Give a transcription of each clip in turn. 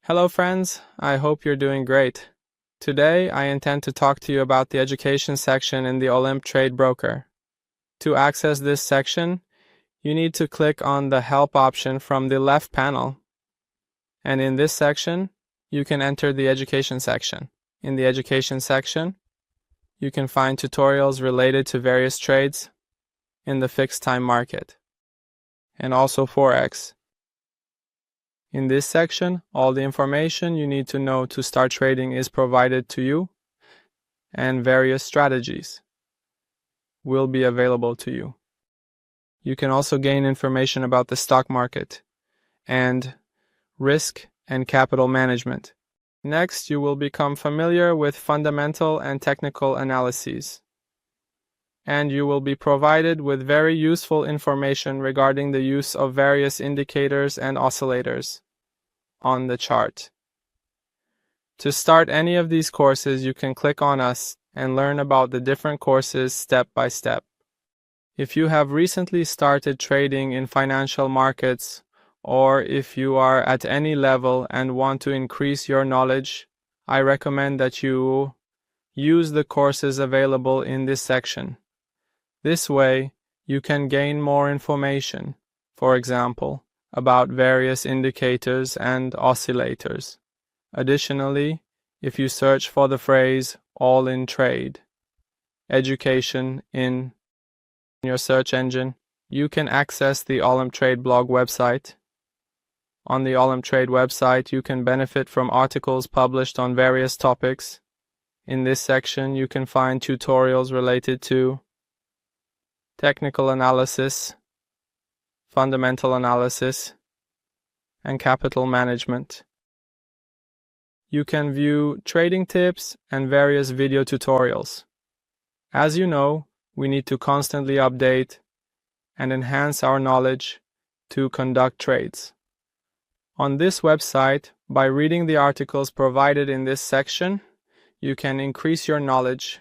Hello friends, I hope you're doing great. Today I intend to talk to you about the education section in the OlympTrade broker. To access this section, you need to click on the Help option from the left panel. And in this section, you can enter the education section. In the education section, you can find tutorials related to various trades in the fixed time market and also Forex. In this section, all the information you need to know to start trading is provided to you, and various strategies will be available to you. You can also gain information about the stock market and risk and capital management. Next, you will become familiar with fundamental and technical analyses, and you will be provided with very useful information regarding the use of various indicators and oscillators on the chart. To start any of these courses, you can click on us and learn about the different courses step by step. If you have recently started trading in financial markets, or if you are at any level and want to increase your knowledge, I recommend that you use the courses available in this section. This way, you can gain more information, for example, about various indicators and oscillators. Additionally, if you search for the phrase OlympTrade Education in your search engine, you can access the OlympTrade blog website. On the OlympTrade website, you can benefit from articles published on various topics. In this section, you can find tutorials related to technical analysis, fundamental analysis, and capital management. You can view trading tips and various video tutorials. As you know, we need to constantly update and enhance our knowledge to conduct trades. On this website, by reading the articles provided in this section, you can increase your knowledge.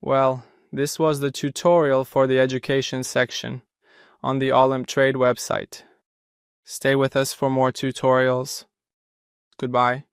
Well, this was the tutorial for the education section on the OlympTrade website. Stay with us for more tutorials. Goodbye.